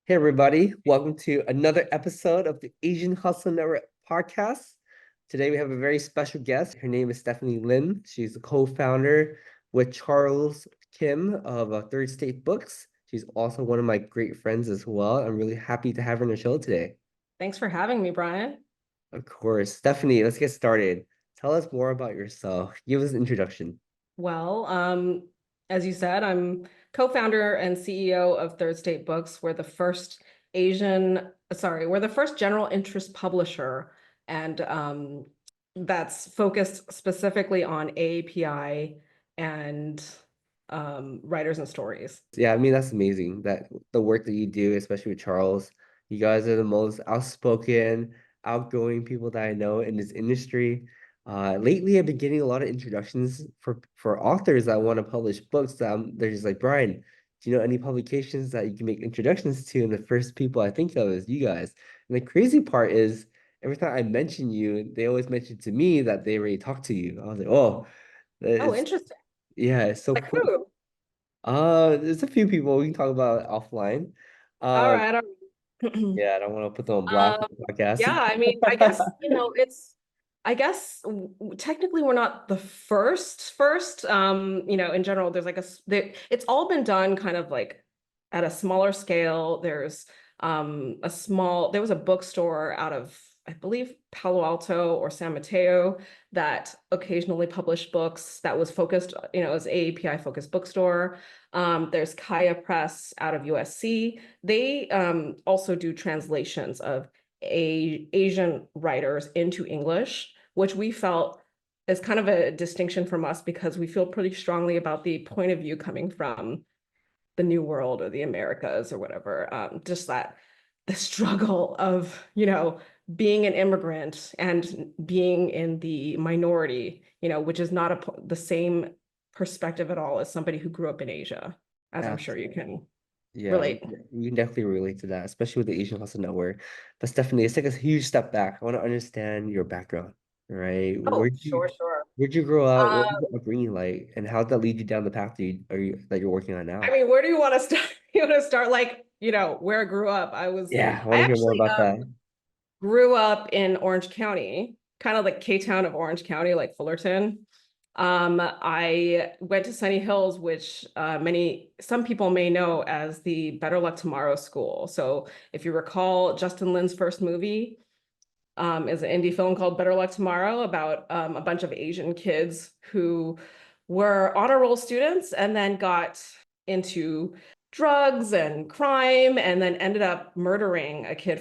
Hey everybody, welcome to another episode of the Asian Hustle Network podcast. Today we have a very special guest. Her name is Stephanie Lim. She's a co-founder with Charles Kim of Third State Books. She's also one of my great friends as well. I'm really happy to have her on the show today. Thanks for having me, Brian. Of course. Stephanie, let's get started. Tell us more about yourself. Give us an introduction. Well, as you said, I'm co-founder and CEO of Third State Books. We're the first general interest publisher, and that's focused specifically on AAPI and writers and stories. Yeah, I mean, that's amazing that the work that you do, especially with Charles, you guys are the most outspoken, outgoing people that I know in this industry. Lately, I've been getting a lot of introductions for authors that want to publish books. They're just like, Brian, do you know any publications that you can make introductions to? And the first people I think of is you guys. And the crazy part is, every time I mention you, they always mention to me that they already talked to you. I was like, oh, Oh, it's interesting. yeah, it's so Like cool. who? There's a few people we can talk about offline. All Uh, right, all right. yeah, I don't want to put them on blast Um, on the podcast. yeah, I mean, I guess technically we're not the first. In general, there's like it's all been done kind of like at a smaller scale. There was a bookstore out of, I believe, Palo Alto or San Mateo that occasionally published books that was focused, as AAPI focused bookstore. There's Kaya Press out of USC. They also do translations of Asian writers into English, which we felt is kind of a distinction from us because we feel pretty strongly about the point of view coming from the New World or the Americas or whatever. Just that the struggle of, being an immigrant and being in the minority, which is not the same perspective at all as somebody who grew up in Asia, as I'm sure you Absolutely. can Yeah, relate. we can definitely relate to that, especially with the Asian Hustle Network. But Stephanie, let's take a huge step back. I want to understand your background, right? Oh, sure, sure. Where'd you grow up? What was Um, your upbringing like? And how did that lead you down the path that you're working on I now? mean, where do you want to start? You want to start like, where I grew up. Yeah, I want I to hear more actually about that. grew up in Orange County, kind of like K-Town of Orange County, like Fullerton. I went to Sunny Hills, which some people may know as the Better Luck Tomorrow School. So if you recall, Justin Lin's first movie is an indie film called Better Luck Tomorrow about a bunch of Asian kids who were honor roll students and then got into drugs and crime and then ended up murdering a kid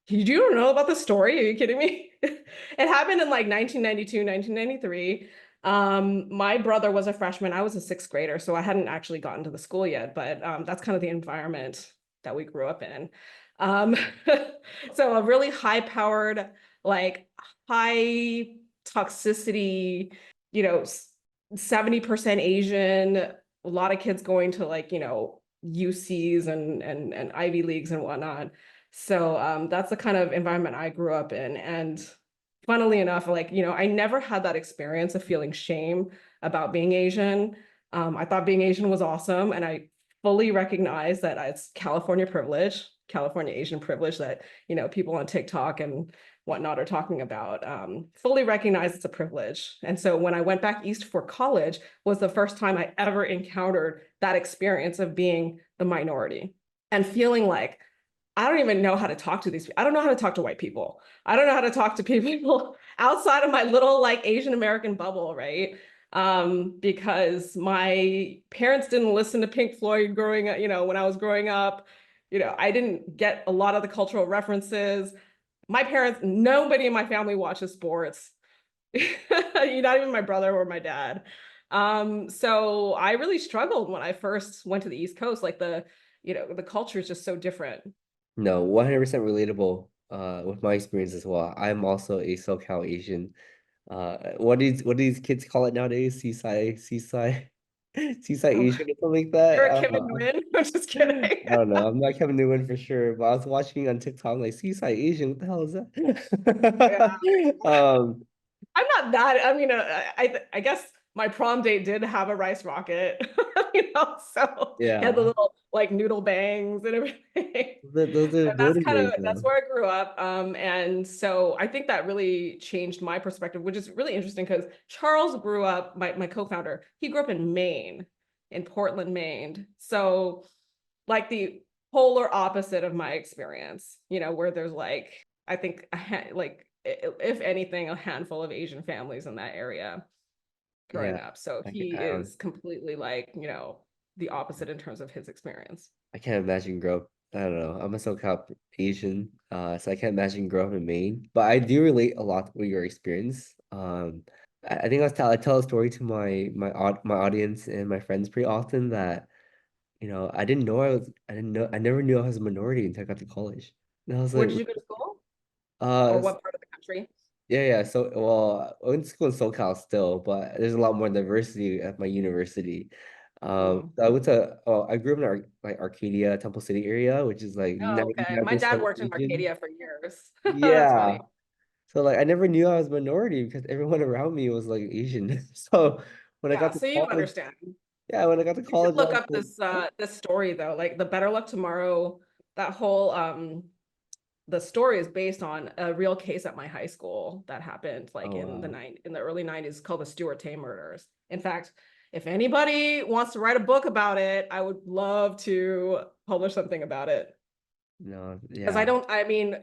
you don't know about the story? Are you kidding me? It happened in like 1992, 1993. My brother was a freshman. I was a sixth grader, so I hadn't actually gotten to the school yet, but that's kind of the environment that we grew up in. Um, so a really high-powered, like high toxicity, 70% Asian, a lot of kids going to like, UCs and Ivy Leagues and whatnot. So that's the kind of environment I grew up in. And funnily enough, like, I never had that experience of feeling shame about being Asian. I thought being Asian was awesome. And I fully recognize that it's California Asian privilege that, people on TikTok and whatnot are talking about. Fully recognize it's a privilege. And so when I went back east for college was the first time I ever encountered that experience of being the minority and feeling like, I don't even know how to talk to these people. I don't know how to talk to white people. I don't know how to talk to people outside of my little like Asian American bubble, right? Because my parents didn't listen to Pink Floyd growing up, when I was growing up. I didn't get a lot of the cultural references. Nobody in my family watches sports. Not even my brother or my dad. So I really struggled when I first went to the East Coast. Like the culture is just so different. No, 100% relatable with my experience as well. I'm also a SoCal Asian. What do these kids call it nowadays? Seaside Oh, Asian or something like that. you're I a don't Kevin know. Nguyen. I'm just kidding. I don't know. I'm not Kevin Nguyen for sure, but I was watching on TikTok like Seaside Asian. What the hell is that? Yeah. I'm not that. I mean, I guess my prom date did have a rice rocket. So he had the Yeah. little like noodle bangs and everything. Those are And that's golden kind of years, that's though. where I grew up. And so I think that really changed my perspective, which is really interesting because Charles grew up, my co-founder, he grew up in Maine, in Portland, Maine. So like the polar opposite of my experience, where there's like, I think like if anything, a handful of Asian families in that area Yeah. growing up. So I, he I, is completely like, the opposite in terms of his experience. I can't imagine grow up. I don't know. I'm a SoCal Asian, so I can't imagine grow up in Maine. But I do relate a lot with your experience. I think I tell a story to my audience and my friends pretty often that I never knew I was a minority until I got to college. And I was Where like, did you go to school, or uh, what part of the country? yeah. So, well, I went to school in SoCal still, but there's a lot more diversity at my university. Mm. So I grew up in like Arcadia, Temple City area, which is like Oh, okay. My 99% dad worked in Asian. Arcadia for years. That's Yeah. funny. So like I never knew I was a minority because everyone around me was like Asian. So when I got Yeah, to so you college, understand. yeah, when I got to You should college, I look was up like, this story though, like the Better Luck Tomorrow, that whole the story is based on a real case at my high school that happened like oh wow. in the early 90s, called the Stuart Tay murders. In fact, if anybody wants to write a book about it, I would love to publish something about it. No, Because yeah. I mean,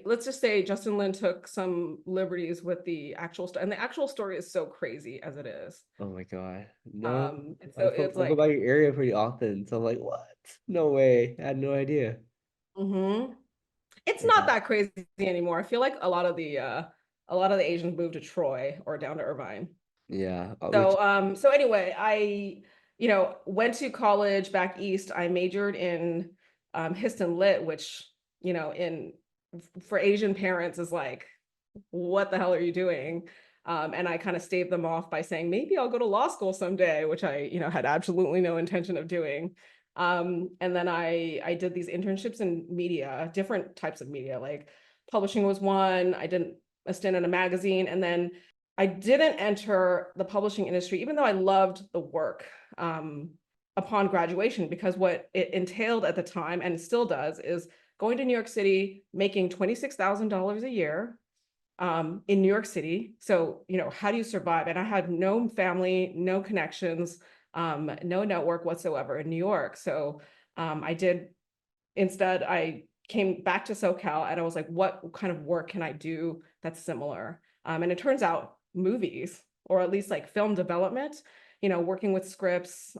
let's just say Justin Lin took some liberties with the actual story, and the actual story is so crazy as it is. Oh my God. No, And so it's I go by like, your area pretty often. So I'm like, what? No way. I had no idea. mhm. It's not Yeah. that crazy anymore. I feel like a lot of the Asians moved to Troy or down to Irvine. Yeah. Which So anyway, I, went to college back east. I majored in Hist and Lit, which, in for Asian parents is like, what the hell are you doing? And I kind of staved them off by saying, maybe I'll go to law school someday, which I, had absolutely no intention of doing. And then I did these internships in media, different types of media, like publishing was one. I did a stint in a magazine, and then I didn't enter the publishing industry, even though I loved the work, upon graduation, because what it entailed at the time, and still does, is going to New York City, making $26,000 a year, in New York City. So, how do you survive? And I had no family, no connections, no network whatsoever in New York. So instead, I came back to SoCal and I was like, what kind of work can I do that's similar? And it turns out movies, or at least like film development, working with scripts,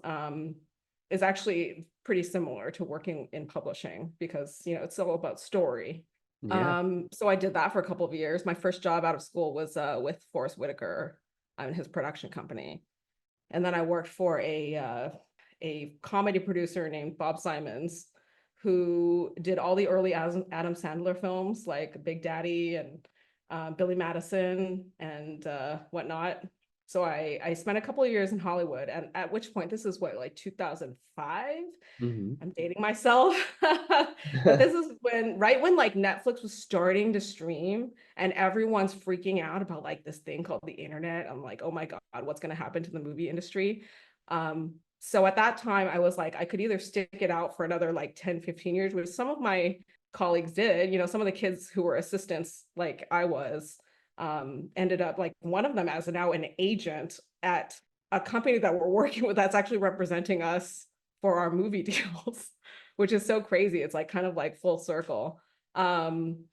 is actually pretty similar to working in publishing, because, it's all about story. yeah. So I did that for a couple of years. My first job out of school was with Forrest Whitaker and his production company. And then I worked for a comedy producer named Bob Simons, who did all the early Adam Sandler films like Big Daddy and Billy Madison and whatnot. So I spent a couple of years in Hollywood, and at which point, this is what, like 2005? Hmm. I'm dating myself. But this is right when like Netflix was starting to stream and everyone's freaking out about like this thing called the internet. I'm like, oh my God, what's going to happen to the movie industry? So at that time, I was like, I could either stick it out for another like 10, 15 years, which some of my colleagues did. Some of the kids who were assistants, like I was, ended up, like one of them as now an agent at a company that we're working with that's actually representing us for our movie deals, which is so crazy. It's like kind of like full circle. And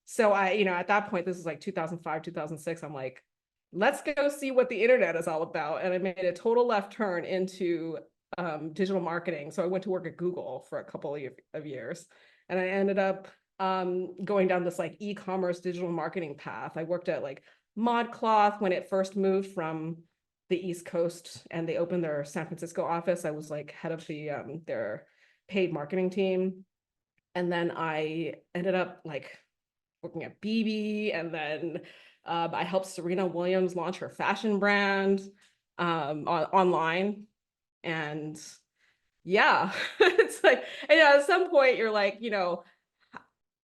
so at that point, this is like 2005, 2006, I'm like, let's go see what the internet is all about. And I made a total left turn into digital marketing. So I went to work at Google for a couple of years, and I ended up going down this like e-commerce digital marketing path. I worked at like ModCloth when it first moved from the East Coast and they opened their San Francisco office. I was like head of their paid marketing team. And then I ended up like working at BB, and then I helped Serena Williams launch her fashion brand online. And yeah, it's like, at some point you're like,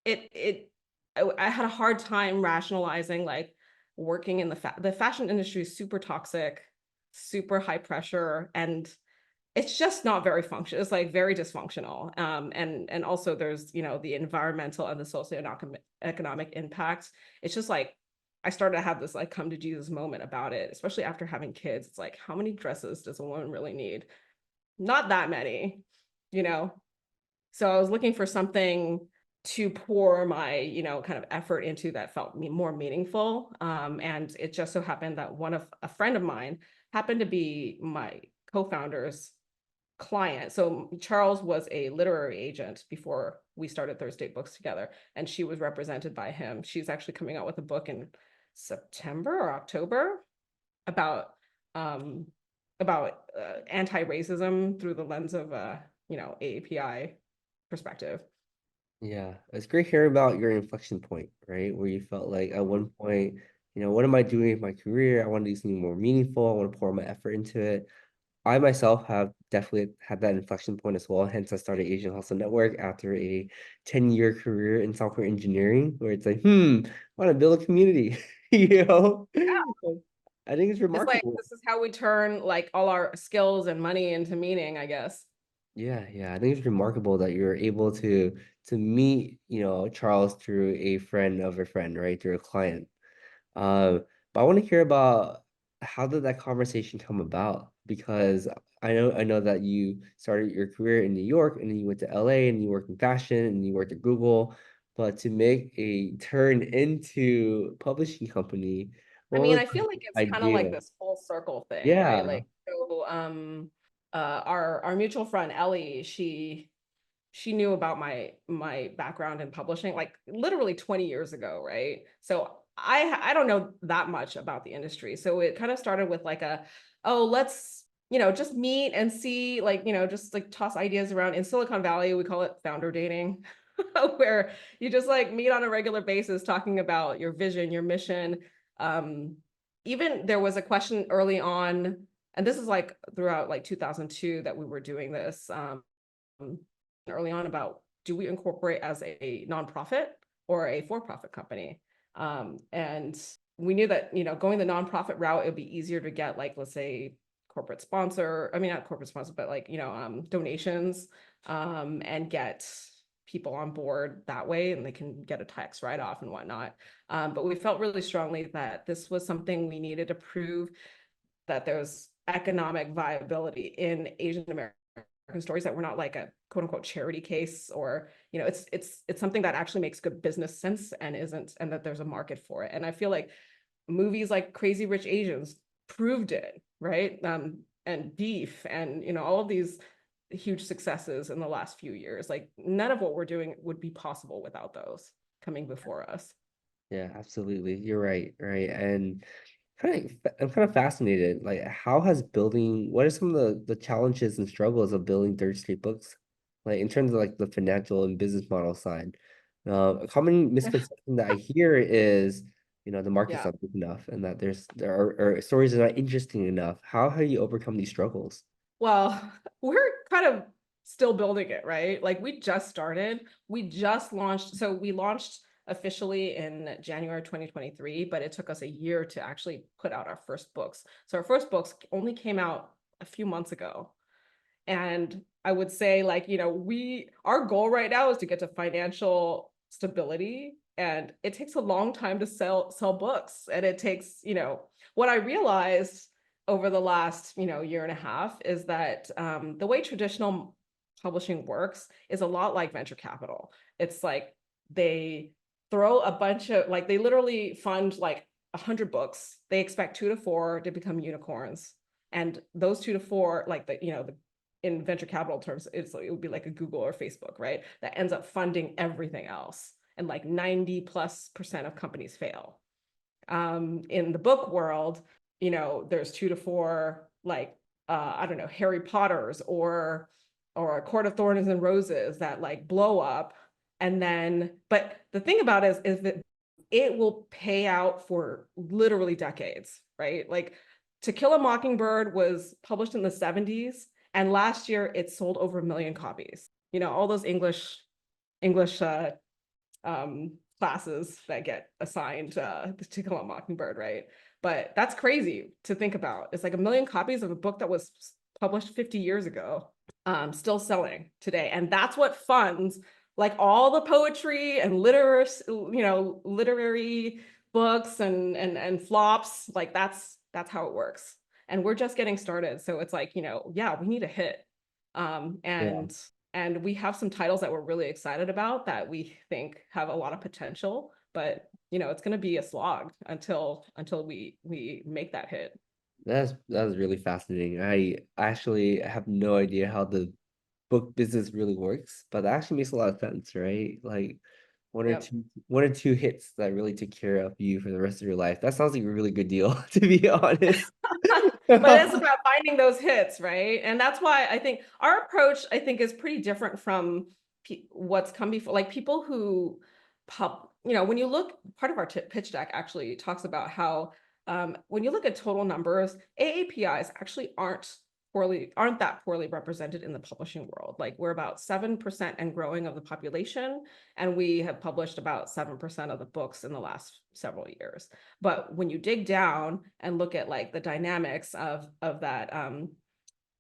I had a hard time rationalizing like working in the fashion industry is super toxic, super high pressure, and it's just not very functional. It's like very dysfunctional. And also there's, you know, the environmental and the socioeconomic impact. It's just like I started to have this like come to Jesus moment about it, especially after having kids. It's like, how many dresses does a woman really need? Not that many, you know. So I was looking for something to pour my, you know, kind of effort into that felt more meaningful. And it just so happened that a friend of mine happened to be my co-founder's client. So Charles was a literary agent before we started Thursday Books together, and she was represented by him. She's actually coming out with a book in September or October about um anti-racism through the lens of you know, AAPI perspective. Yeah, it's great hearing about your inflection point, right? Where you felt like at one point, what am I doing with my career? I want to do something more meaningful. I want to pour my effort into it. I myself have definitely had that inflection point as well. Hence, I started Asian Hustle Network after a 10-year career in software engineering, where it's like, I want to build a community, you know? I think it's It's like remarkable. this is how we turn like all our skills and money into meaning, I guess. Yeah, yeah. I think it's remarkable that you're able to meet, Charles through a friend of a friend, right? Through a client. Uh, but I want to hear about how did that conversation come about? Because I know that you started your career in New York and then you went to LA and you worked in fashion and you worked at Google. But to make a turn into publishing company, I what mean, was I feel the like it's kind of like idea? this full circle thing, right? Yeah. Like, so our mutual friend Ellie, she knew about my background in publishing like literally 20 years ago, right? So I don't know that much about the industry. So it kind of started with like oh, let's, you know, just meet and see, like, you know, just like toss ideas around. In Silicon Valley, we call it founder dating, where you just like meet on a regular basis talking about your vision, your mission. Um, Even there was a question early on, and this is like throughout like 2002 that we were doing this. Early on about, do we incorporate as a nonprofit or a for-profit company? And we knew that, you know, going the nonprofit route, it would be easier to get like, let's say, corporate sponsor, I mean, not corporate sponsor, but like, you know, donations, and get people on board that way, and they can get a tax write-off and whatnot. But we felt really strongly that this was something we needed to prove, that there's economic viability in Asian American stories, that we're not like a quote unquote charity case, or, you know, it's something that actually makes good business sense and isn't, and that there's a market for it. And I feel like movies like Crazy Rich Asians proved it, right? And Beef, and, you know, all of these huge successes in the last few years, like none of what we're doing would be possible without those coming before us. Yeah, absolutely. You're right, right. And I'm kind of fascinated. Like, what are some of the challenges and struggles of building third street books? Like in terms of like the financial and business model side. A common misconception that I hear is, the market's Yeah. not big enough and that or stories are not interesting enough. How have you overcome these struggles? Well, we're kind of still building it, right? Like we just started, we just launched. So we launched officially in January 2023, but it took us a year to actually put out our first books. So our first books only came out a few months ago. And I would say, like, you know, our goal right now is to get to financial stability. And it takes a long time to sell books. And it takes, you know, what I realized over the last, you know, year and a half is that the way traditional publishing works is a lot like venture capital. It's like they throw a bunch of, like, they literally fund like 100 books. They expect 2 to 4 to become unicorns. And those 2 to 4, like the, you know, the in venture capital terms, it would be like a Google or Facebook, right? That ends up funding everything else. And like 90+% of companies fail. In the book world, you know, there's 2 to 4, like, I don't know, Harry Potters or a Court of Thorns and Roses that like blow up. And then, but the thing about it is that it will pay out for literally decades, right? Like To Kill a Mockingbird was published in the 70s, and last year it sold over 1 million copies. You know, all those English classes that get assigned To Kill a Mockingbird, right? But that's crazy to think about. It's like 1 million copies of a book that was published 50 years ago, still selling today. And that's what funds like all the poetry and literary books and flops. Like that's how it works. And we're just getting started. So it's like, yeah, we need a hit. Um, Yeah. and and we have some titles that we're really excited about that we think have a lot of potential, but it's going to be a slog until we make that hit. That's really fascinating. I actually have no idea how the book business really works, but that actually makes a lot of sense, right? Like Yep. one or two hits that really take care of you for the rest of your life. That sounds like a really good deal, to be honest. But it's about finding those hits, right? And that's why I think our approach, I think, is pretty different from what's come before. Like people who when you look, part of our pitch deck actually talks about how when you look at total numbers, AAPIs actually aren't that poorly represented in the publishing world. Like we're about 7% and growing of the population, and we have published about 7% of the books in the last several years. But when you dig down and look at like the dynamics of that,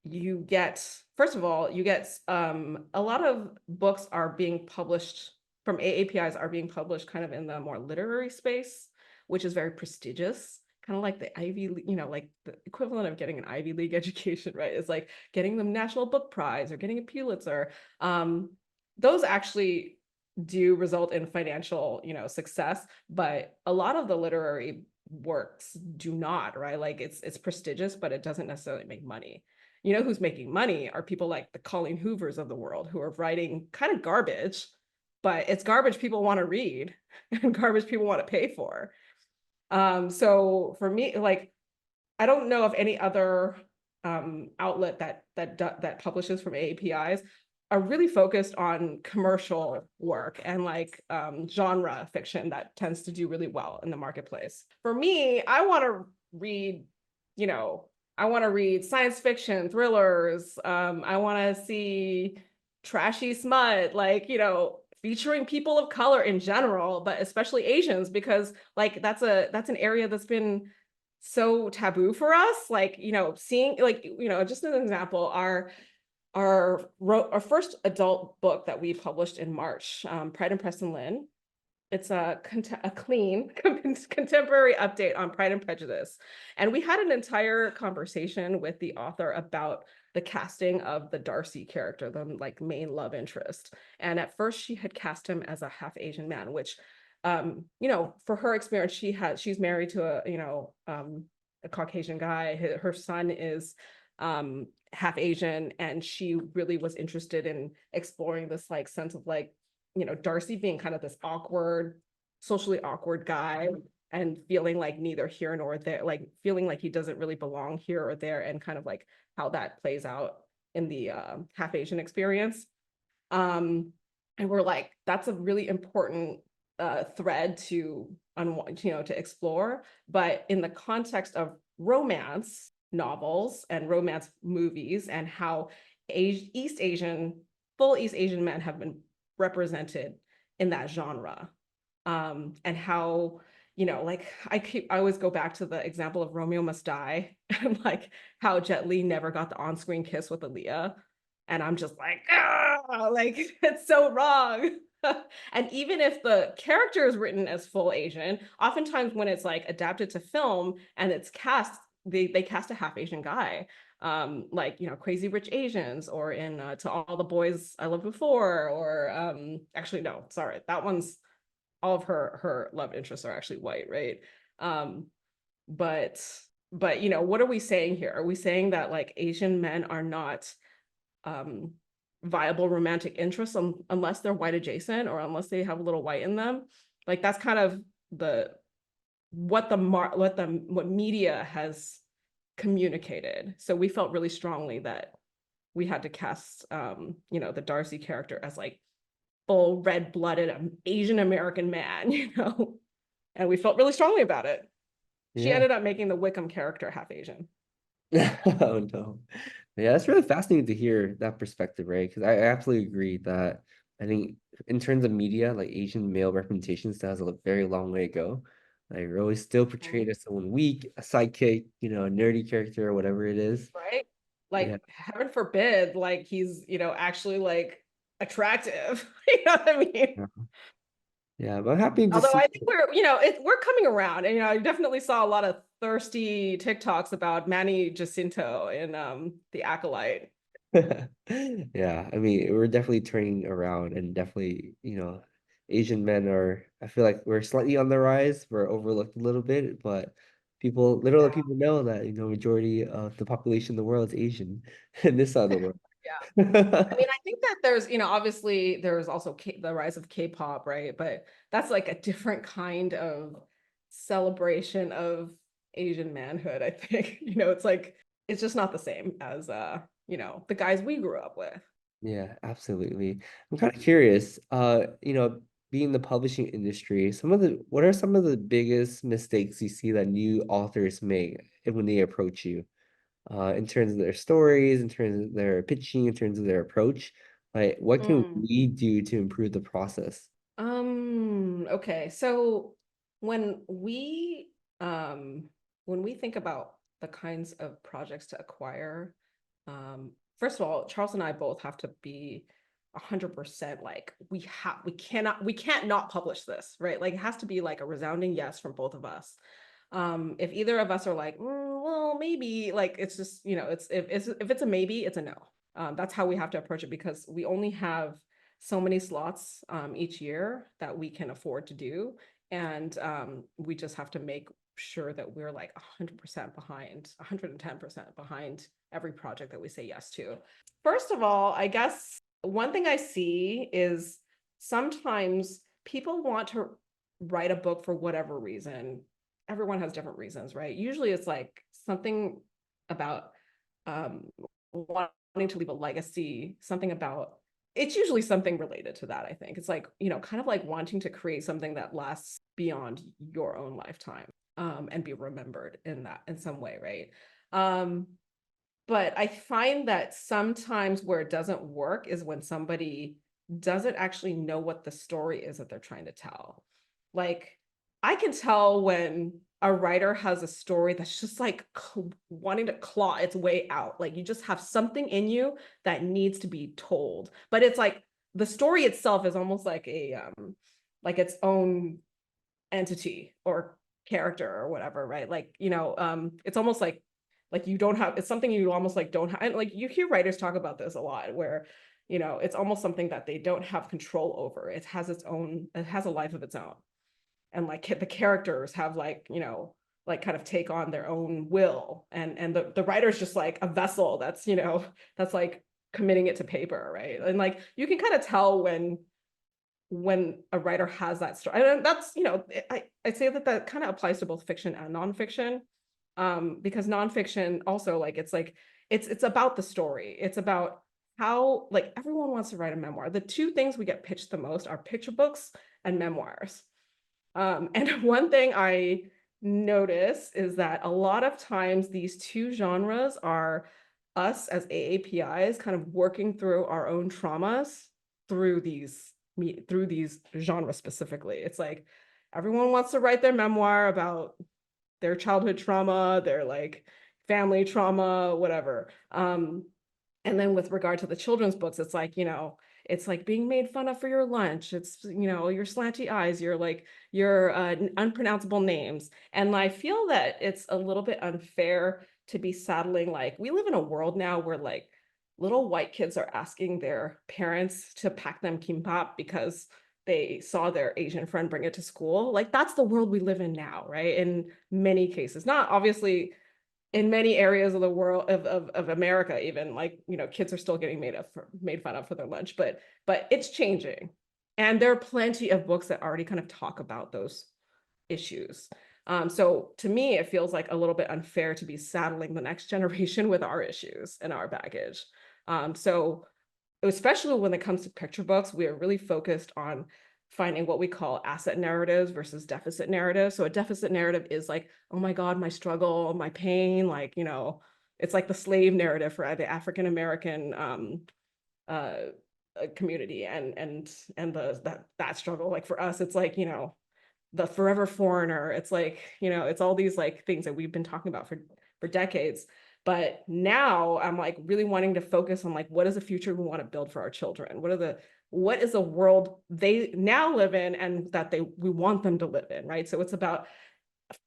you get, first of all, you get a lot of books are being published from AAPIs are being published kind of in the more literary space, which is very prestigious, kind of like the Ivy, like the equivalent of getting an Ivy League education, right? It's like getting the National Book Prize or getting a Pulitzer. Those actually do result in financial, success, but a lot of the literary works do not, right? Like it's prestigious, but it doesn't necessarily make money. Who's making money are people like the Colleen Hoovers of the world who are writing kind of garbage, but it's garbage people want to read and garbage people want to pay for. So for me, like, I don't know of any other outlet that publishes from AAPIs are really focused on commercial work and like genre fiction that tends to do really well in the marketplace. For me, I want to read, I want to read science fiction, thrillers. I want to see trashy smut, like, featuring people of color in general, but especially Asians, because like that's an area that's been so taboo for us. Like, seeing like, just an example, our first adult book that we published in March, Pride and Preston Lynn. It's a clean contemporary update on Pride and Prejudice. And we had an entire conversation with the author about the casting of the Darcy character, the like main love interest. And at first she had cast him as a half Asian man, which, for her experience, she's married to a Caucasian guy. Her son is half Asian, and she really was interested in exploring this like sense of like, Darcy being kind of this socially awkward guy and feeling like neither here nor there, like feeling like he doesn't really belong here or there, and kind of like how that plays out in the half Asian experience. And we're like, that's a really important thread to to explore, but in the context of romance novels and romance movies, and how full East Asian men have been represented in that genre, and how like I always go back to the example of Romeo Must Die and like how Jet Li never got the on-screen kiss with Aaliyah, and I'm just like, like it's so wrong. And even if the character is written as full Asian, oftentimes when it's like adapted to film and it's cast, they cast a half Asian guy, like Crazy Rich Asians, or in To All the Boys I Loved Before, or actually no, sorry, that one's, all of her love interests are actually white, right? But what are we saying here? Are we saying that like Asian men are not viable romantic interests unless they're white adjacent, or unless they have a little white in them? Like that's kind of what media has communicated. So we felt really strongly that we had to cast the Darcy character as like full red-blooded Asian American man, and we felt really strongly about it. She Yeah. ended up making the Wickham character half Asian. Oh no. Yeah, it's really fascinating to hear that perspective, right? Because I absolutely agree that I think in terms of media, like Asian male representation still has a very long way to go. Like we're always still Mhm. portrayed as someone weak, a sidekick, a nerdy character or whatever it is. Right? Yeah. Like, heaven forbid, like he's, actually like attractive. You know what I mean? Yeah, yeah, but I'm happy to Although see. I think we're coming around, and I definitely saw a lot of thirsty TikToks about Manny Jacinto in The Acolyte. Yeah, I mean, we're definitely turning around and definitely, Asian men are, I feel like we're slightly on the rise. We're overlooked a little bit, but little Yeah, people know that, majority of the population in the world is Asian in this side of the world. yeah. I mean, I think that there's, obviously there's also the rise of K-pop, right? But that's like a different kind of celebration of Asian manhood, I think. It's like it's just not the same as the guys we grew up with. Yeah, absolutely. I'm kind of curious, being in the publishing industry, what are some of the biggest mistakes you see that new authors make when they approach you? In terms of their stories, in terms of their pitching, in terms of their approach. Like, what can Mm. we do to improve the process? Okay. So when we um when we think about the kinds of projects to acquire, first of all, Charles and I both have to be 100% like we can't not publish this, right? Like it has to be like a resounding yes from both of us. If either of us are like, well, maybe, like it's just, if it's a maybe, it's a no. That's how we have to approach it because we only have so many slots each year that we can afford to do. And we just have to make sure that we're like 100% behind, 110% behind every project that we say yes to. First of all, I guess one thing I see is sometimes people want to write a book for whatever reason. Everyone has different reasons, right? Usually it's like something about um, wanting to leave a legacy, something about it's usually something related to that. I think it's like, kind of like wanting to create something that lasts beyond your own lifetime, and be remembered in some way, right? Um, but I find that sometimes where it doesn't work is when somebody doesn't actually know what the story is that they're trying to tell. Like, I can tell when a writer has a story that's just like wanting to claw its way out. Like, you just have something in you that needs to be told. But it's like the story itself is almost like its own entity or character or whatever, right? Like, it's almost like you don't have, it's something you almost like don't have, and like you hear writers talk about this a lot where, it's almost something that they don't have control over. It has a life of its own. And like the characters have like, like kind of take on their own will. And the writer's just like a vessel that's like committing it to paper, right? And like you can kind of tell when a writer has that story. And that's, I say that kind of applies to both fiction and nonfiction. Because nonfiction also it's about the story. It's about how, like, everyone wants to write a memoir. The two things we get pitched the most are picture books and memoirs. And one thing I notice is that a lot of times these two genres are us as AAPIs kind of working through our own traumas through these genres specifically. It's like everyone wants to write their memoir about their childhood trauma, their like family trauma, whatever. And then with regard to the children's books, it's like being made fun of for your lunch. It's, your slanty eyes, your unpronounceable names. And I feel that it's a little bit unfair to be saddling, like, we live in a world now where like little white kids are asking their parents to pack them kimbap because they saw their Asian friend bring it to school. Like, that's the world we live in now, right? In many cases, not obviously in many areas of the world of America, even, like, kids are still getting made fun of for their lunch, but it's changing. And there are plenty of books that already kind of talk about those issues. So to me, it feels like a little bit unfair to be saddling the next generation with our issues and our baggage. So especially when it comes to picture books, we are really focused on finding what we call asset narratives versus deficit narratives. So a deficit narrative is like, oh my God, my struggle, my pain, like, it's like the slave narrative for the African American uh, community and that struggle. Like for us, it's like, the forever foreigner. It's like, it's all these like things that we've been talking about for decades. But now I'm like really wanting to focus on like, what is the future we want to build for our children? What is the world they now live in and that we want them to live in, right? So it's about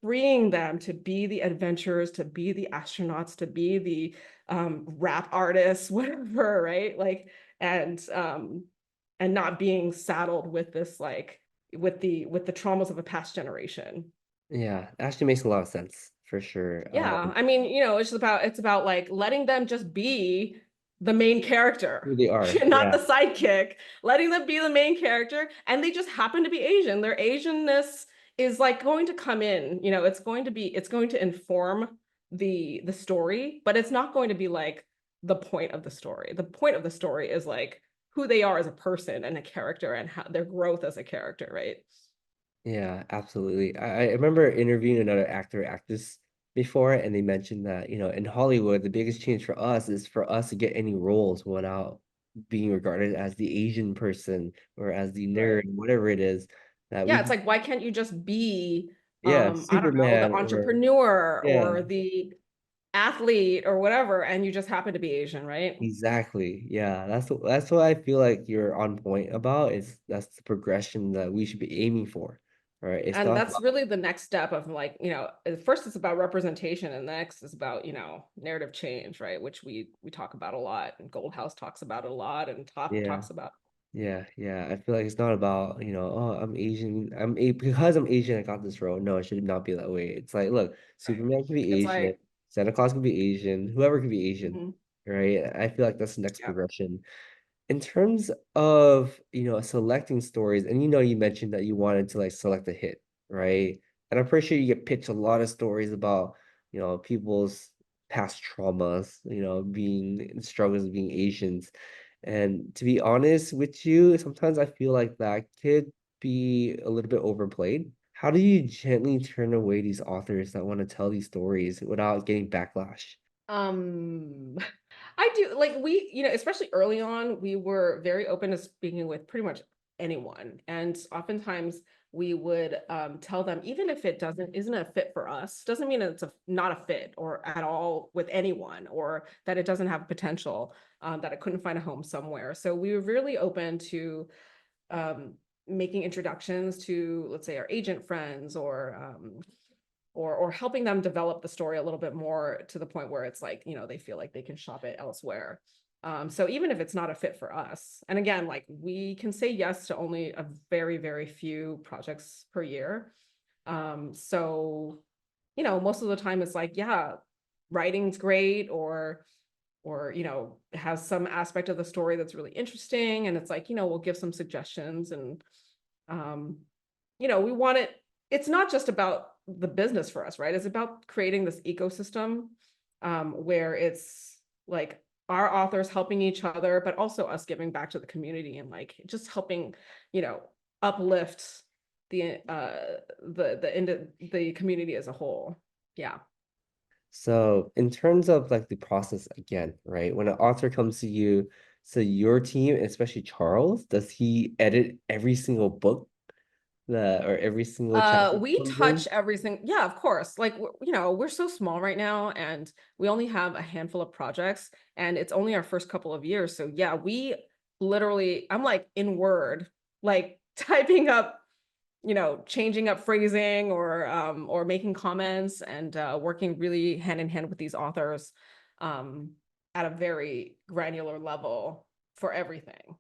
freeing them to be the adventurers, to be the astronauts, to be the rap artists, whatever, right? Like, and not being saddled with this like with the traumas of a past generation. Yeah, actually makes a lot of sense for sure. Yeah, I mean, it's about like letting them just be the main character, Who they are. not Yeah. the sidekick, letting them be the main character, and they just happen to be Asian. Their Asianness is like going to come in, it's going to inform the story, but it's not going to be like the point of the story. The point of the story is like who they are as a person and a character and how their growth as a character, right? Yeah, absolutely. I remember interviewing another actor or actress before, and they mentioned that, in Hollywood, the biggest change for us is for us to get any roles without being regarded as the Asian person or as the Right. nerd, whatever it is, that Yeah, we, it's like, why can't you just be, yeah, I don't know, Superman the or, entrepreneur yeah, or the athlete or whatever, and you just happen to be Asian, right? exactly. Yeah, that's what I feel like you're on point about is that's the progression that we should be aiming for, right? It's And not that's about, really the next step of like, at first it's about representation, and next is about, narrative change, right? Which we talk about a lot, and Goldhouse talks about it a lot, and Top yeah. talks about. Yeah, yeah. I feel like it's not about, oh, I'm Asian. Because I'm Asian, I got this role. No, it should not be that way. It's like, look, Right. Superman can be It's Asian, like, Santa Claus can be Asian, whoever can be Asian, mhm, right? I feel like that's the next yeah. progression. In terms of, selecting stories, and you mentioned that you wanted to like select a hit, right? And I'm pretty sure you get pitched a lot of stories about, people's past traumas, being struggles of being Asians. And to be honest with you, sometimes I feel like that could be a little bit overplayed. How do you gently turn away these authors that want to tell these stories without getting backlash? Um, I do like especially early on, we were very open to speaking with pretty much anyone. And oftentimes we would tell them, even if it isn't a fit for us, doesn't mean it's not a fit or at all with anyone, or that it doesn't have potential, that it couldn't find a home somewhere. So we were really open to um, making introductions to, let's say, our agent friends, or helping them develop the story a little bit more to the point where it's like, they feel like they can shop it elsewhere. So even if it's not a fit for us, and again, like we can say yes to only a very, very few projects per year. So, most of the time it's like, yeah, writing's great, or has some aspect of the story that's really interesting. And it's like, we'll give some suggestions, and um, we want it's not just about the business for us, right? It's about creating this ecosystem, where it's like our authors helping each other, but also us giving back to the community and like just helping, you know, uplift the community as a whole. Yeah. So in terms of like the process again, right? When an author comes to you, so your team, especially Charles, does he edit every single book that or every single chapter that We comes touch in? everything. Yeah, of course. Like, we're so small right now, and we only have a handful of projects, and it's only our first couple of years. So yeah, we literally, I'm like in Word, like typing up, changing up phrasing, or making comments, and working really hand in hand with these authors um at a very granular level for everything,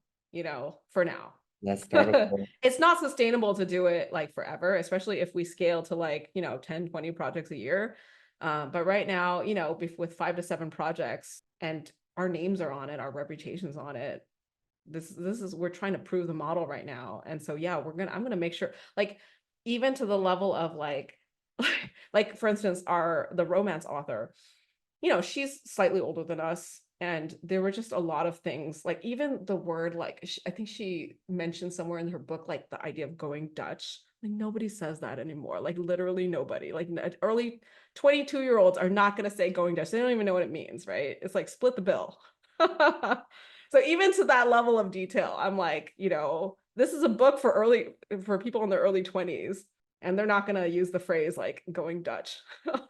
for now. Let's start over. It's not sustainable to do it like forever, especially if we scale to like, 10, 20 projects a year. But right now, with 5 to 7 projects, and our names are on it, our reputations on it. This is, we're trying to prove the model right now. And so yeah, I'm gonna make sure, like, even to the level of like like for instance, the romance author, she's slightly older than us. And there were just a lot of things, like even the word, like, I think she mentioned somewhere in her book, like the idea of going Dutch. Like nobody says that anymore. Like literally nobody. Like early 22-year-olds are not going to say going Dutch. They don't even know what it means, right? It's like split the bill. So even to that level of detail, I'm like, this is a book for people in their early 20s. and they're not going to use the phrase like going Dutch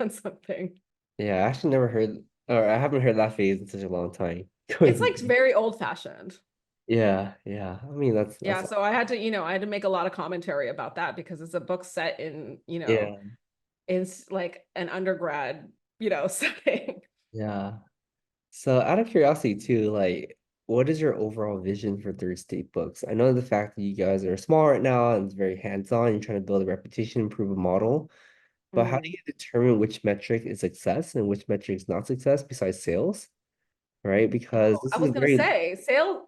on something. Yeah, I actually never heard, or I haven't heard that phrase in such a long time. It's like very old fashioned. Yeah, yeah. I mean, Yeah, that's so I had to, I had to make a lot of commentary about that because it's a book set in, yeah, in like an undergrad, setting. yeah. So out of curiosity too, like, what is your overall vision for Third State Books? I know the fact that you guys are small right now and it's very hands-on. You're trying to build a reputation, improve a model. But how do Mm. you determine which metric is success and which metric is not success besides sales, right? Because Oh, this I is a was gonna very, say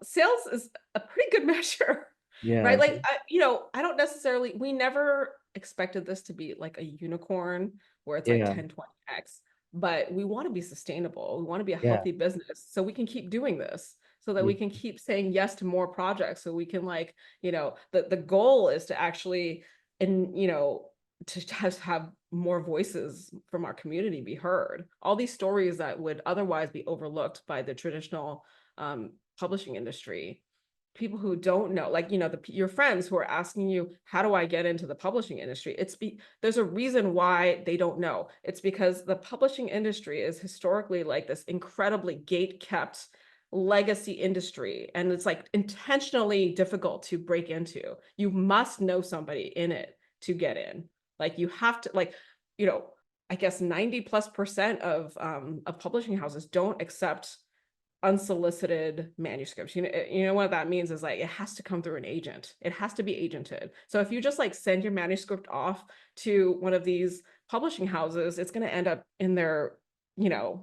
sales is a pretty good measure, right? yeah, Like I don't necessarily we never expected this to be like a unicorn where it's like yeah, 10, 20x, but we want to be sustainable. We want to be a yeah, healthy business so we can keep doing this, so that we yeah, can keep saying yes to more projects, so we can like, the goal is to actually and to just have more voices from our community be heard. All these stories that would otherwise be overlooked by the traditional publishing industry. People who don't know, like, your friends who are asking you, how do I get into the publishing industry? There's a reason why they don't know. It's because the publishing industry is historically like this incredibly gate kept legacy industry. And it's like intentionally difficult to break into. You must know somebody in it to get in. Like you have to, like, you know, I guess 90+% of publishing houses don't accept unsolicited manuscripts. You know what that means is like it has to come through an agent. It has to be agented. So if you just like send your manuscript off to one of these publishing houses, it's going to end up in their,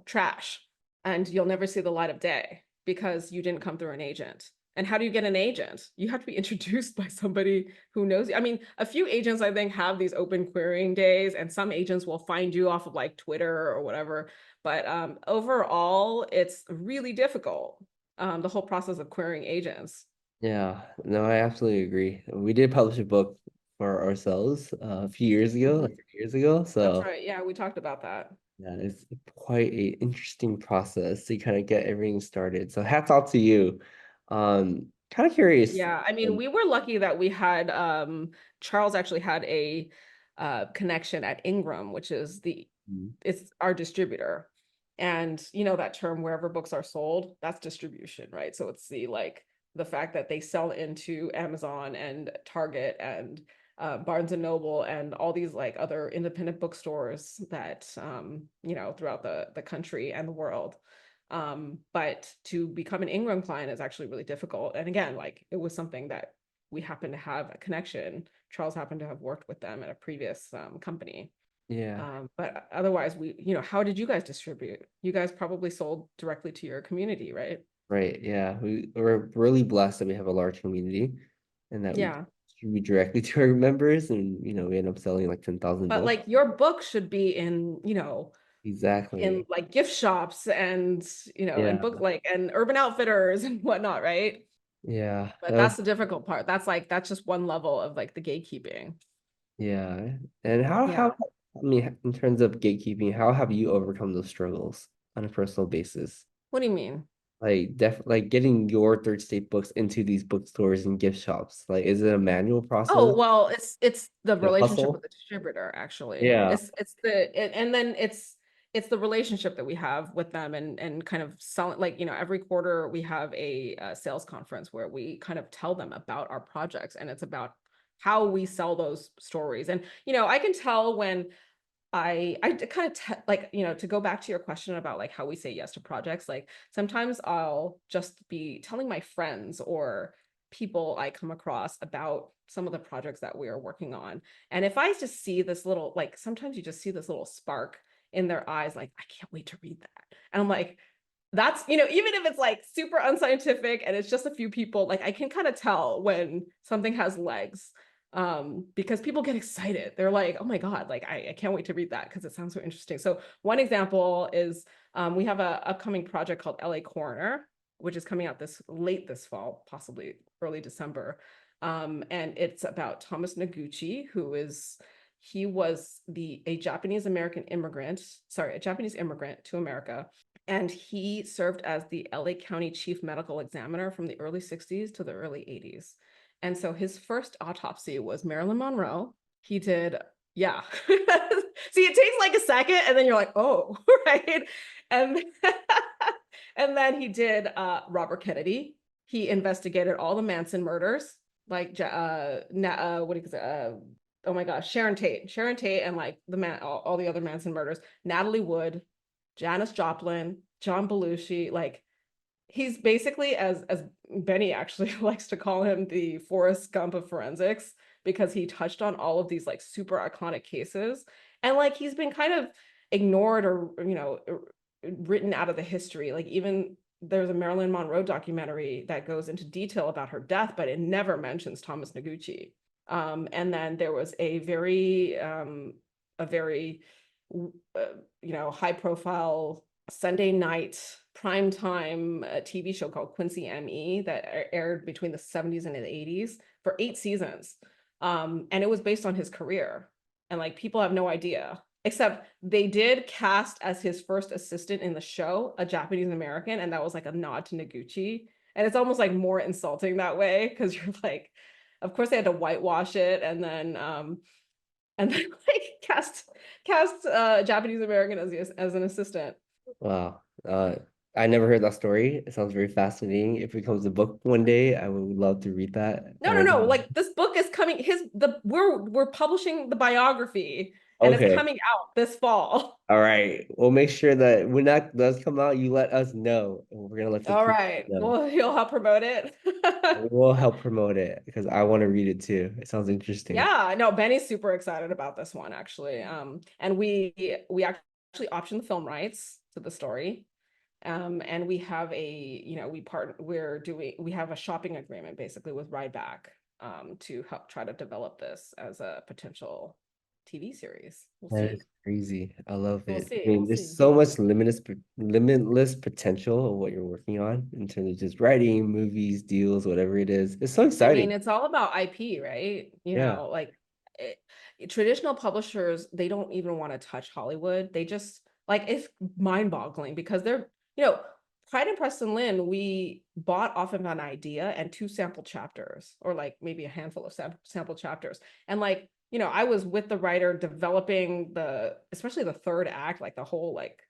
trash, and you'll never see the light of day because you didn't come through an agent. And how do you get an agent? You have to be introduced by somebody who knows you. I mean, a few agents I think have these open querying days, and some agents will find you off of like Twitter or whatever, but overall, it's really difficult, the whole process of querying agents. yeah. No, I absolutely agree. We did publish a book for ourselves a few years ago, like Mhm. 3 years ago. That's So right. Yeah, we talked about that. yeah, it's quite a interesting process to kind of get everything started. So hats off to you. Kind of curious. Yeah, I mean, we were lucky that we had Charles actually had a connection at Ingram, which is Mhm. it's our distributor. And that term, wherever books are sold, that's distribution, right? So it's the fact that they sell into Amazon and Target and Barnes and Noble and all these like other independent bookstores that throughout the country and the world. But to become an Ingram client is actually really difficult. And again, like it was something that we happened to have a connection. Charles happened to have worked with them at a previous company. Yeah. But otherwise, how did you guys distribute? You guys probably sold directly to your community, right? Right. Yeah. We're really blessed that we have a large community and that we Yeah. distribute directly to our members and we end up selling like 10,000 But books. like your book should be in, in Exactly. like gift shops and, and Yeah. book like and Urban Outfitters and whatnot, right? Yeah. But that's the difficult part. That's just one level of like the gatekeeping. Yeah. And Yeah. I mean, in terms of gatekeeping, how have you overcome those struggles on a personal basis? What do you mean? Like getting your third state books into these bookstores and gift shops. Like, is it a manual process? Oh, well, it's the A relationship with hustle? the distributor, actually. Yeah. And then it's the relationship that we have with them, and kind of selling, like, every quarter we have a sales conference where we kind of tell them about our projects, and it's about how we sell those stories. And I can tell when I kind of like, to go back to your question about like how we say yes to projects, like sometimes I'll just be telling my friends or people I come across about some of the projects that we are working on. And if I just see this little, like sometimes you just see this little spark in their eyes, like, I can't wait to read that. And I'm like, that's, even if it's like super unscientific and it's just a few people, like I can kind of tell when something has legs, because people get excited. They're like, oh my God, like I can't wait to read that because it sounds so interesting. So one example is we have a upcoming project called LA Coroner, which is coming out late this fall, possibly early December. And it's about Thomas Noguchi, he was a Japanese immigrant to America. And he served as the LA County Chief Medical Examiner from the early 60s to the early 80s. And so his first autopsy was Marilyn Monroe. He did Yeah. See, it takes like a second and then you're like, oh, right. And and then he did Robert Kennedy. He investigated all the Manson murders, like what do you say? Oh my gosh, Sharon Tate, and like all the other Manson murders. Natalie Wood, Janis Joplin, John Belushi. Like he's basically, as Benny actually likes to call him, the Forrest Gump of forensics, because he touched on all of these like super iconic cases, and like he's been kind of ignored or written out of the history. Like even there's a Marilyn Monroe documentary that goes into detail about her death, but it never mentions Thomas Noguchi. And then there was a very high profile Sunday night primetime TV show called Quincy M.E. that aired between the 70s and the 80s for 8 seasons. And it was based on his career. And like people have no idea, except they did cast as his first assistant in the show a Japanese American, and that was like a nod to Noguchi. And it's almost like more insulting that way, because you're like, of course they had to whitewash it and then like cast Japanese American as an assistant. Wow. I never heard that story. It sounds very fascinating. If it becomes a book one day, I would love to read that. No, no, no. Like this book is coming. We're publishing the biography, and it's Okay. coming out this fall. All right. We'll make sure that when that does come out, you let us know, and we're gonna let the All people right. know. Well, you'll help promote it. We'll help promote it because I want to read it too. It sounds interesting. Yeah, no, Benny's super excited about this one actually. And we actually optioned the film rights to the story. And we have we have a shopping agreement basically with Rideback to help try to develop this as a potential TV series. We'll That is see. crazy. I love We'll it. I see. mean, We'll there's see. so much limitless potential of what you're working on in terms of just writing, movies, deals, whatever it is. It's so I mean, exciting. it's all about IP, right? Yeah. Like it, traditional publishers, they don't even want to touch Hollywood. They just like it's mind-boggling because they're, you know, Pride and Preston Lynn, we bought off of an idea and 2 sample chapters, or like maybe a handful of sample chapters. And like, I was with the writer developing especially the third act, like the whole like,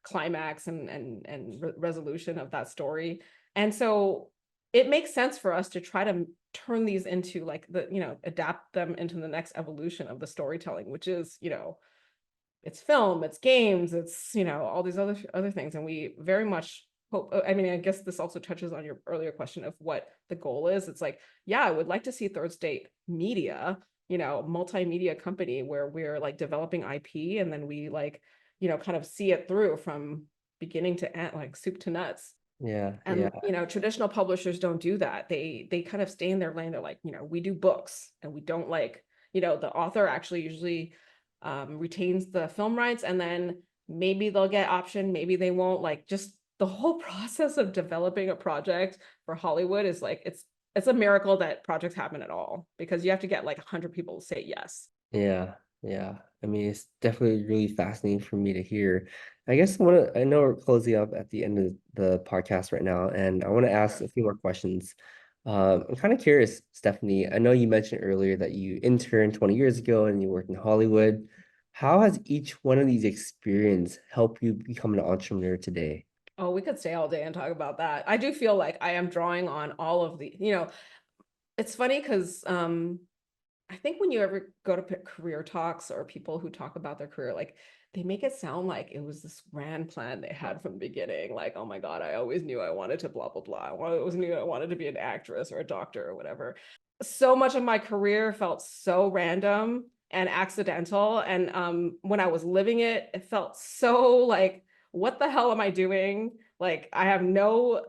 climax and resolution of that story. And so it makes sense for us to try to turn these into like adapt them into the next evolution of the storytelling, which is, it's film, it's games, it's, all these other things. And we very much hope, I mean, I guess this also touches on your earlier question of what the goal is. It's like, yeah, I would like to see Third State Media, multimedia company where we're like developing IP and then we like, kind of see it through from beginning to end, like soup to nuts. Yeah. And Yeah. traditional publishers don't do that. They kind of stay in their lane. They're like, we do books and we don't like, the author actually usually retains the film rights, and then maybe they'll get option, maybe they won't. Like just the whole process of developing a project for Hollywood is like it's a miracle that projects happen at all, because you have to get like 100 people to say yes. Yeah, yeah. I mean, it's definitely really fascinating for me to hear. I guess I know we're closing up at the end of the podcast right now, and I want to ask a few more questions. I'm kind of curious, Stephanie. I know you mentioned earlier that you interned 20 years ago and you worked in Hollywood. How has each one of these experiences helped you become an entrepreneur today? Oh, we could stay all day and talk about that. I do feel like I am drawing on all of the, it's funny because I think when you ever go to career talks or people who talk about their career, like they make it sound like it was this grand plan they had from the beginning. Like, oh my God, I always knew I wanted to blah, blah, blah. I always knew I wanted to be an actress or a doctor or whatever. So much of my career felt so random and accidental. And when I was living it, it felt so like, what the hell am I doing? Like, I have no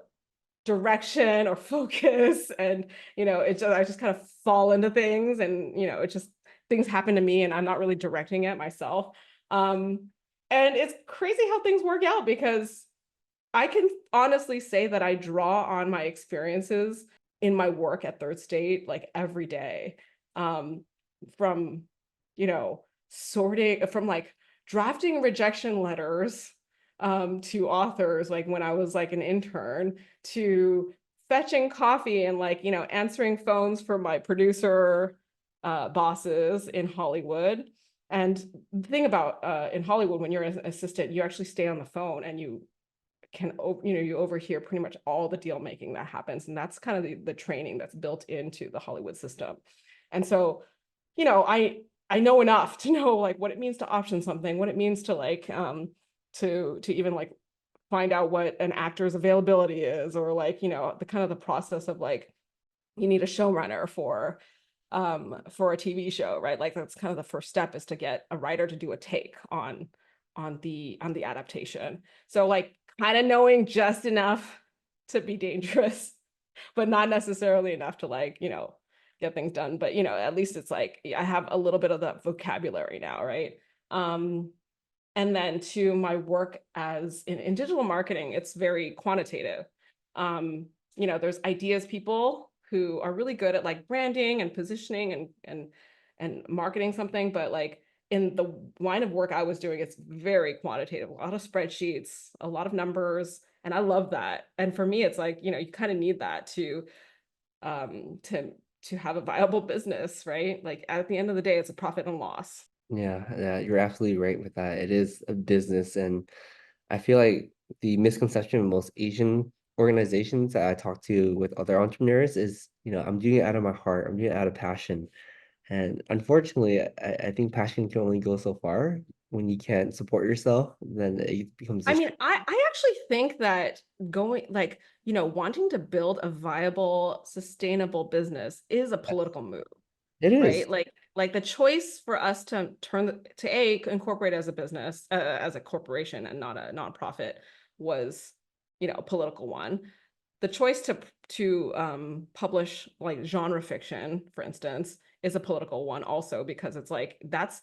direction or focus, and I just kind of fall into things, and it just things happen to me and I'm not really directing it myself. And it's crazy how things work out, because I can honestly say that I draw on my experiences in my work at Third State like every day, from sorting from like drafting rejection letters to authors, like when I was like an intern, to fetching coffee and like answering phones for my producer, bosses in Hollywood. And the thing about in Hollywood, when you're an assistant, you actually stay on the phone and you can, you overhear pretty much all the deal making that happens. And that's kind of the training that's built into the Hollywood system. And so, I know enough to know like what it means to option something, what it means to like to even like find out what an actor's availability is, or like, the kind of the process of like you need a showrunner for a TV show, right? Like that's kind of the first step, is to get a writer to do a take on the adaptation. So like kind of knowing just enough to be dangerous, but not necessarily enough to like, get things done. But at least it's like I have a little bit of that vocabulary now, right? Um, and then to my work as in digital marketing, it's very quantitative. Um, there's ideas people who are really good at like branding and positioning and marketing something, but like in the line of work I was doing, it's very quantitative, a lot of spreadsheets, a lot of numbers, and I love that. And for me, it's like, you kind of need that um to have a viable business, right? Like at the end of the day, it's a profit and loss. Yeah, you're absolutely right with that. It is a business, and I feel like the misconception of most Asian organizations that I talk to with other entrepreneurs is, I'm doing it out of my heart, I'm doing it out of passion. And unfortunately, I think passion can only go so far. When you can't support yourself, then it becomes I a mean, I actually think that going like, wanting to build a viable, sustainable business is a political move, it is. right? Like the choice for us to incorporate as a business, as a corporation and not a nonprofit, was, a political one. The choice to publish like genre fiction, for instance, is a political one also, because it's like that's,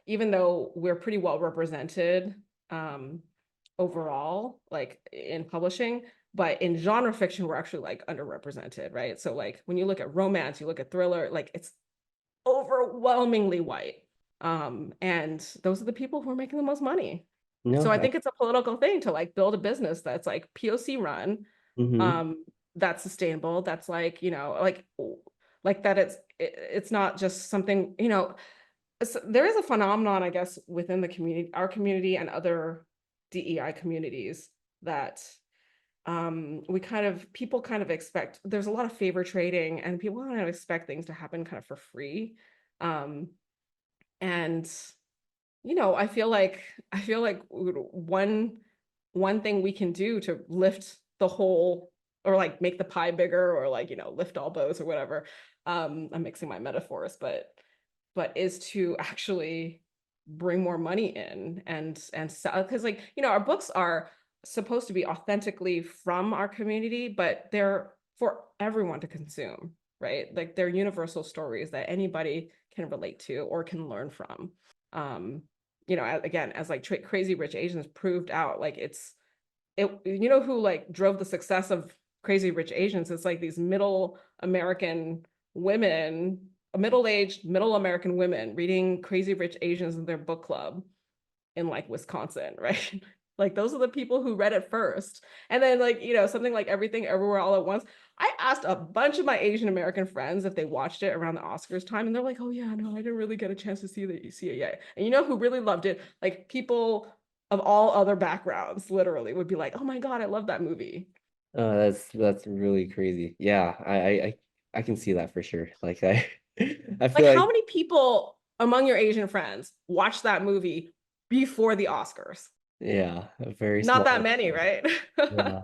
even though we're pretty well represented um overall, like in publishing, but in genre fiction, we're actually like underrepresented, right? So like when you look at romance, you look at thriller, like it's overwhelmingly white. And those are the people who are making the most money. So No. I think it's a political thing to like build a business that's like POC run, Mm-hmm. that's sustainable, that's like, like that it's not just something, there is a phenomenon, I guess, within the community, our community and other DEI communities, that people kind of expect, there's a lot of favor trading and people kind of expect things to happen kind of for free. Um, and I feel like one thing we can do to lift the whole, or like make the pie bigger, or like, lift all boats or whatever. I'm mixing my metaphors, but is to actually bring more money in and sell, because like, our books are supposed to be authentically from our community, but they're for everyone to consume, right? Like they're universal stories that anybody can relate to or can learn from. um Again, as like Crazy Rich Asians proved out, like who like drove the success of Crazy Rich Asians? It's like these American women, middle-aged middle American women reading Crazy Rich Asians in their book club in like Wisconsin, right? Like those are the people who read it first. And then like, something like Everything Everywhere All at Once. I asked a bunch of my Asian American friends if they watched it around the Oscars time, and they're like, "Oh yeah, no, I didn't really get a chance to see it yet." And who really loved it? Like people of all other backgrounds literally would be like, "Oh my God, I love that movie." That's really crazy. Yeah, I can see that for sure. Like I Like feel how like many people among your Asian friends watched that movie before the Oscars? yeah, a very Not that small. many, right? Yeah.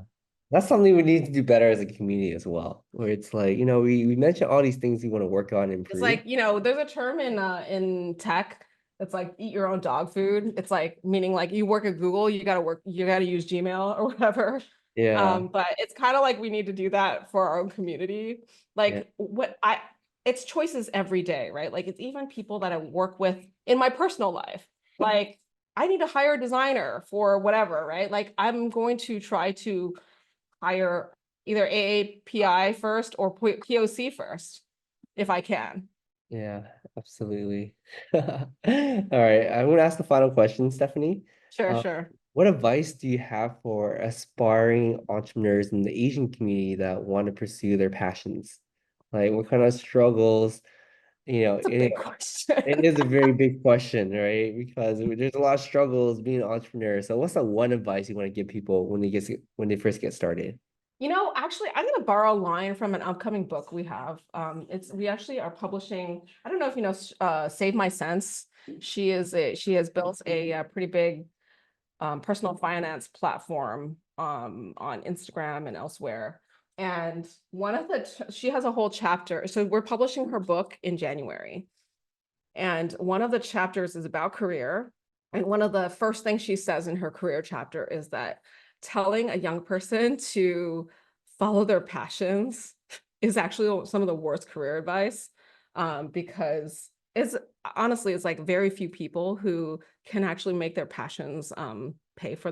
That's something we need to do better as a community as well. Where it's like, we mentioned all these things we want to work on and It's improve. like, there's a term in tech that's like eat your own dog food. It's like meaning like you work at Google, you gotta use Gmail or whatever. Yeah. But it's kind of like we need to do that for our own community. Yeah. Like it's choices every day, right? Like it's even people that I work with in my personal life. Like I need to hire a designer for whatever, right? Like I'm going to try to hire either AAPI first or POC first if I can. Yeah, absolutely. All right. I'm gonna ask the final question, Stephanie. Sure, Uh, sure. what advice do you have for aspiring entrepreneurs in the Asian community that want to pursue their passions? Like what kind of struggles It's a big question. it is a very big question, right? Because there's a lot of struggles being an entrepreneur. So what's the one advice you want to give people when they first get started? Actually, I'm going to borrow a line from an upcoming book we have. We actually are publishing. I don't know if you know, Save My Sense. She has built a pretty big personal finance platform on Instagram and elsewhere. And she has a whole chapter. So we're publishing her book in January. And one of the chapters is about career. And one of the first things she says in her career chapter is that telling a young person to follow their passions is actually some of the worst career advice, because it's like very few people who can actually make their passions pay for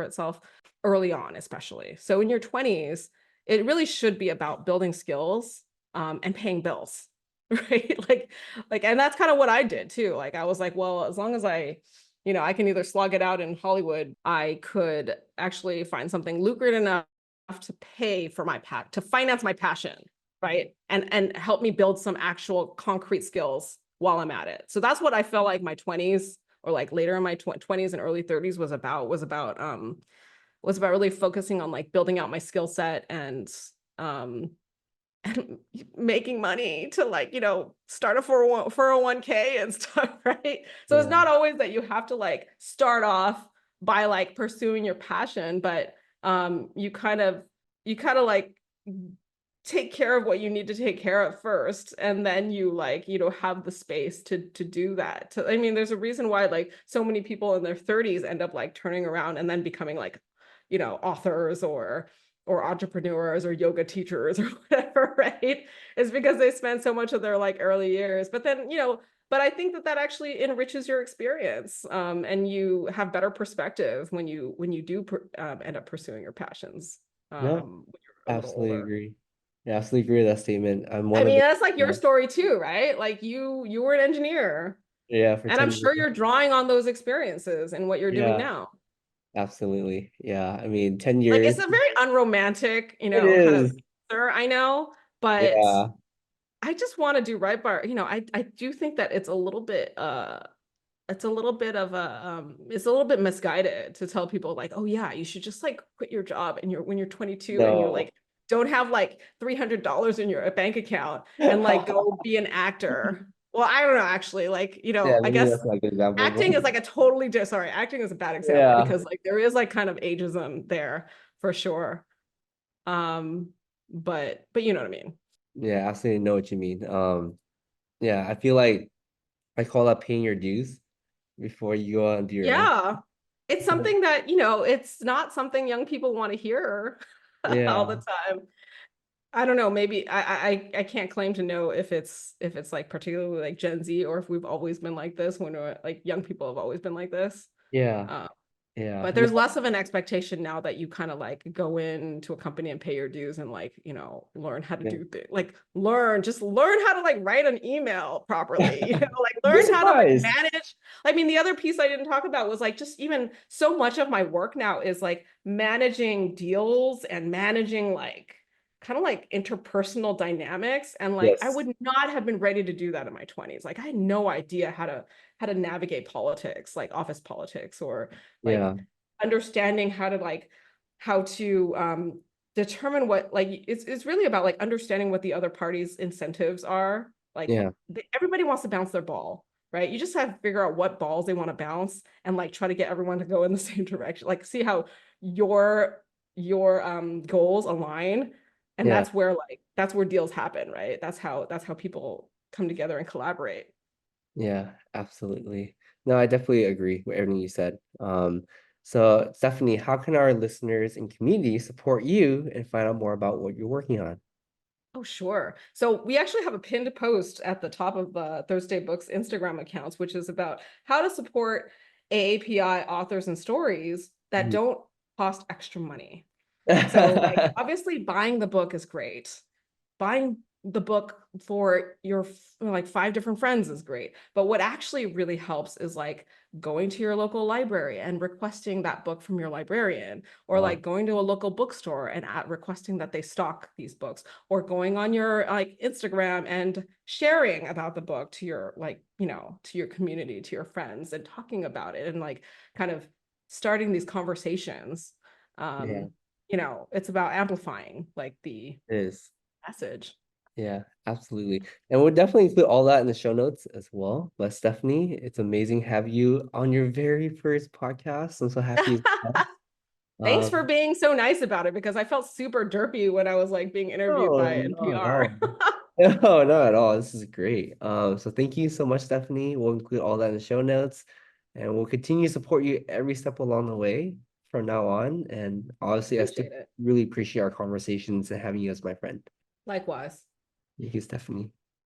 itself early on, especially. So in your 20s, it really should be about building skills and paying bills. Right. And that's kind of what I did too. Like, I was like, well, as long as I can either slog it out in Hollywood, I could actually find something lucrative enough to pay for to finance my passion, right? And help me build some actual concrete skills while I'm at it. So that's what I felt like my 20s, or like later in my 20s and early 30s was about really focusing on like building out my skill set and making money to start a 401k and stuff, right? So it's Yeah. not always that you have to like start off by like pursuing your passion, but you kind of like take care of what you need to take care of first, and then you have the space to do that. I mean, there's a reason why like so many people in their 30s end up like turning around and then becoming like authors or entrepreneurs or yoga teachers or whatever, right? Is because they spend so much of their like early years. But then, but I think that actually enriches your experience, and you have better perspective when you do end up pursuing your passions No, when you're a little absolutely older. agree. Yeah, absolutely agree with that statement. I'm I one of mean, the that's like your yeah, story too, right? Like you were an engineer, yeah, for and I'm 10 sure years. you're drawing on those experiences in what you're doing Yeah, now. absolutely. Yeah. I mean, 10 Like, years. it's a very unromantic, It kind of is. answer, I know, but Yeah. I just want to do right by, I do think that it's a little bit of a it's a little bit misguided to tell people like, oh yeah, you should just like quit your job and when you're 22 and you No. like don't have like $300 in your bank account and like go be an actor. Well, I don't know, actually, like, Yeah, I maybe guess that's not a good example, acting is but like a totally different, sorry, acting is a bad example yeah. because like there is like kind of ageism there for sure. Um, but you know what I mean? Yeah, absolutely know what you mean. Yeah, I feel like I call that paying your dues before you go out and do your own. Yeah. It's something that, it's not something young people want to hear all the Yeah. time. I don't know, maybe I can't claim to know if it's like particularly like Gen Z, or if we've always been like this when like young people have always been like this. Yeah. Uh, Yeah. but there's less of an expectation now that you kind of like go into a company and pay your dues and like, learn how to Yeah. do things, like just learn how to like write an email properly, like You'd be learn how to like surprised. manage. I mean, the other piece I didn't talk about was like just even so much of my work now is like managing deals and managing like kind of like interpersonal dynamics. And like I Yes. would not have been ready to do that in my 20s. Like I had no idea how to navigate politics, like office politics, or like Yeah. understanding how to determine what, like it's really about like understanding what the other party's incentives are. Like Yeah. everybody wants to bounce their ball, right? You just have to figure out what balls they want to bounce and like try to get everyone to go in the same direction, like see how your goals align. And Yeah. that's where deals happen, right? That's how people come together and collaborate. Yeah, absolutely. No, I definitely agree with everything you said. So Stephanie, how can our listeners and community support you and find out more about what you're working on? Oh, sure. So we actually have a pinned post at the top of Thursday Books Instagram accounts, which is about how to support AAPI authors and stories that Mhm. don't cost extra money. So like obviously buying the book is great. Buying the book for your like 5 different friends is great. But what actually really helps is like going to your local library and requesting that book from your librarian, or Uh, like going to a local bookstore and requesting that they stock these books, or going on your like Instagram and sharing about the book to your like, to your community, to your friends, and talking about it, and like kind of starting these conversations. yeah, It's about amplifying like the it is. message. Yeah, absolutely. And we'll definitely include all that in the show notes as well. But Stephanie, it's amazing to have you on your very first podcast. I'm so happy as well. Thanks for Um, being so nice about it, because I felt super derpy when I was like being interviewed no, by not at NPR. all. No, not at all. This is great. So thank you so much, Stephanie. We'll include all that in the show notes, and we'll continue to support you every step along the way from now on. And obviously, I still Appreciate it. really appreciate our conversations and having you as my friend. Likewise. Thank you, Stephanie.